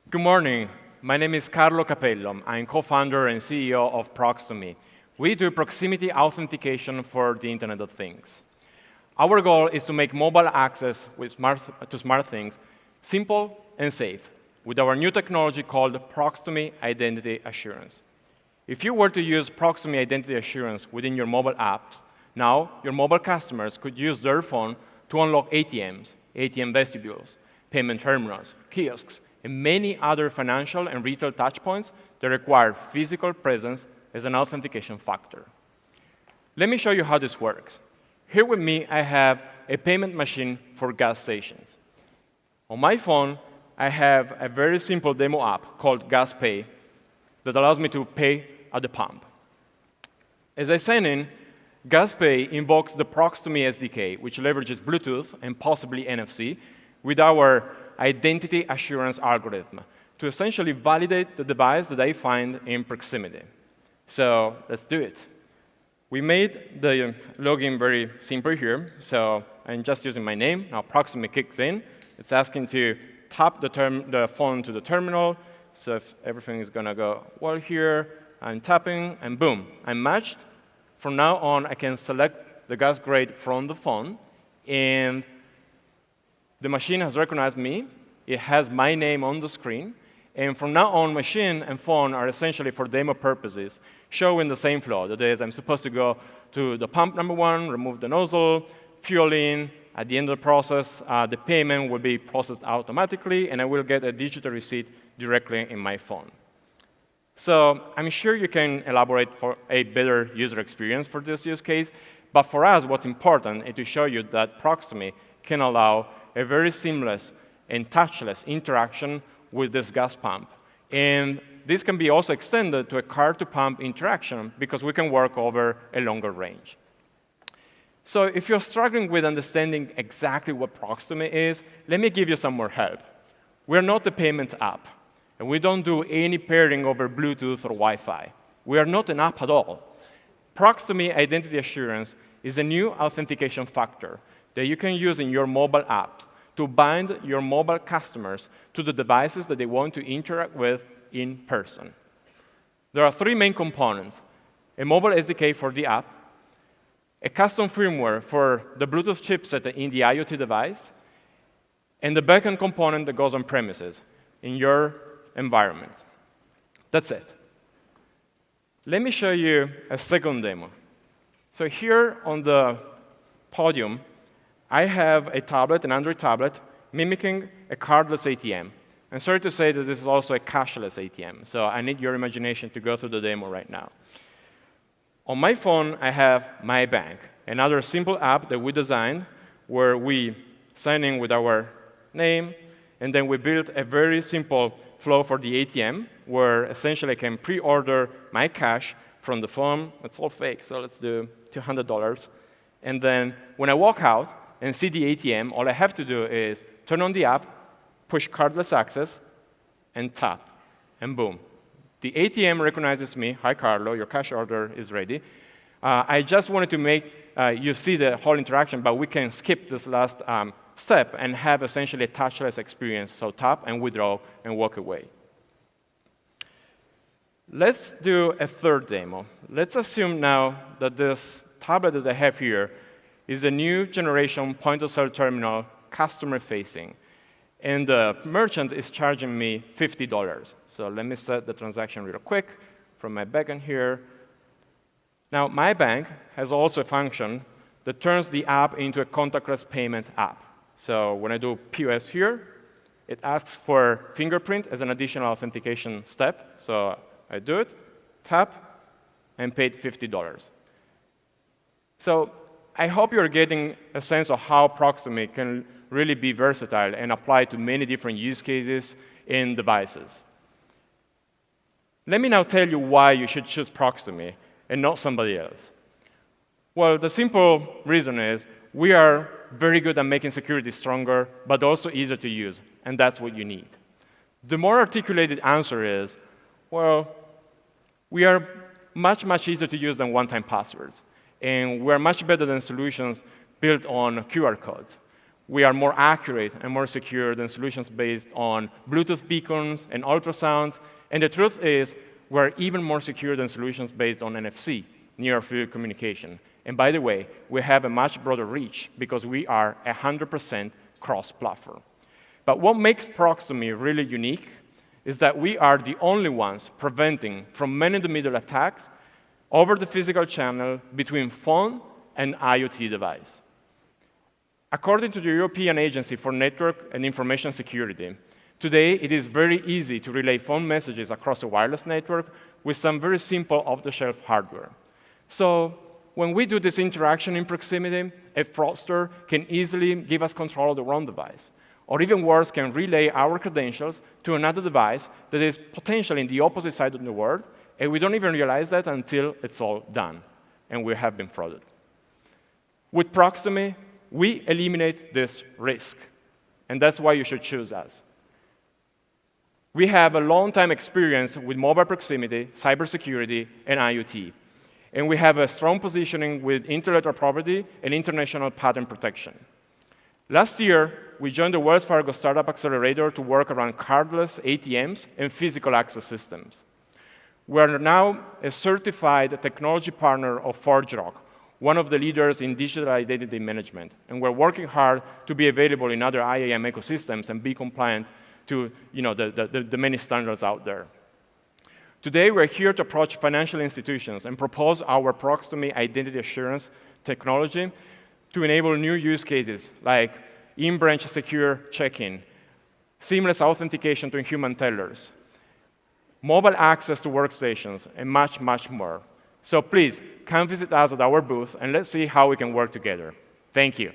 Good morning. My name is Carlo Capello. I'm co-founder and CEO of ProxToMe. We do proximity authentication for the Internet of Things. Our goal is to make mobile access to smart things simple and safe with our new technology called ProxToMe Identity Assurance. If you were to use ProxToMe Identity Assurance within your mobile apps, now your mobile customers could use their phone to unlock ATMs, ATM vestibules, payment terminals, kiosks, and many other financial and retail touchpoints that require physical presence as an authentication factor. Let me show you how this works. Here with me, I have a payment machine for gas stations. On my phone, I have a very simple demo app called Gas Pay that allows me to pay at the pump. As I sign in, Gas Pay invokes the ProxToMe SDK, which leverages Bluetooth and possibly NFC with our identity assurance algorithm to essentially validate the device that I find in proximity. So let's do it. We made the login very simple here. So I'm just using my name. Now ProxToMe kicks in. It's asking to tap the phone to the terminal. So if everything is going to go well here, I'm tapping, and boom, I'm matched. From now on, I can select the gas grade from the phone, and the machine has recognized me. It has my name on the screen. And from now on, machine and phone are essentially, for demo purposes, showing the same flow. That is, I'm supposed to go to the pump number 1, remove the nozzle, fuel in. At the end of the process, the payment will be processed automatically, and I will get a digital receipt directly in my phone. So I'm sure you can elaborate for a better user experience for this use case. But for us, what's important is to show you that ProxToMe can allow a very seamless and touchless interaction with this gas pump. And this can be also extended to a car-to-pump interaction because we can work over a longer range. So if you're struggling with understanding exactly what ProxToMe is, let me give you some more help. We're not a payment app, and we don't do any pairing over Bluetooth or Wi-Fi. We are not an app at all. ProxToMe Identity Assurance is a new authentication factor that you can use in your mobile apps to bind your mobile customers to the devices that they want to interact with in person. There are 3 main components: a mobile SDK for the app, a custom firmware for the Bluetooth chipset in the IoT device, and the backend component that goes on premises in your environment. That's it. Let me show you a second demo. So here on the podium, I have a tablet, an Android tablet, mimicking a cardless ATM. I'm sorry to say that this is also a cashless ATM, so I need your imagination to go through the demo right now. On my phone, I have My Bank, another simple app that we designed where we sign in with our name, and then we built a very simple flow for the ATM where essentially I can pre-order my cash from the phone. It's all fake, so let's do $200. And then when I walk out and see the ATM, all I have to do is turn on the app, push cardless access, and tap, and boom. The ATM recognizes me. Hi, Carlo, your cash order is ready. I just wanted to make you see the whole interaction, but we can skip this last step and have essentially a touchless experience. So tap and withdraw and walk away. Let's do a third demo. Let's assume now that this tablet that I have here is a new generation point-of-sale terminal, customer-facing. And the merchant is charging me $50. So let me set the transaction real quick from my backend here. Now, My Bank has also a function that turns the app into a contactless payment app. So when I do POS here, it asks for fingerprint as an additional authentication step. So I do it, tap, and paid $50. So I hope you're getting a sense of how ProxToMe can really be versatile and apply to many different use cases in devices. Let me now tell you why you should choose ProxToMe and not somebody else. Well, the simple reason is we are very good at making security stronger, but also easier to use, and that's what you need. The more articulated answer is, well, we are much, much easier to use than one-time passwords. And we're much better than solutions built on QR codes. We are more accurate and more secure than solutions based on Bluetooth beacons and ultrasounds. And the truth is, we're even more secure than solutions based on NFC, near-field communication. And by the way, we have a much broader reach because we are 100% cross-platform. But what makes ProxToMe really unique is that we are the only ones preventing from man-in-the-middle attacks over the physical channel between phone and IoT device. According to the European Agency for Network and Information Security, today it is very easy to relay phone messages across a wireless network with some very simple off-the-shelf hardware. So when we do this interaction in proximity, a fraudster can easily give us control of the wrong device. Or even worse, can relay our credentials to another device that is potentially in the opposite side of the world, and we don't even realize that until it's all done, and we have been frauded. With ProxToMe, we eliminate this risk, and that's why you should choose us. We have a long-time experience with mobile proximity, cybersecurity, and IoT, and we have a strong positioning with intellectual property and international patent protection. Last year, we joined the Wells Fargo Startup Accelerator to work around cardless ATMs and physical access systems. We are now a certified technology partner of ForgeRock, one of the leaders in digital identity management, and we're working hard to be available in other IAM ecosystems and be compliant to the many standards out there. Today, we're here to approach financial institutions and propose our ProxToMe identity assurance technology to enable new use cases like in-branch secure check-in, seamless authentication to human tellers, mobile access to workstations, and much, much more. So please, come visit us at our booth, and let's see how we can work together. Thank you.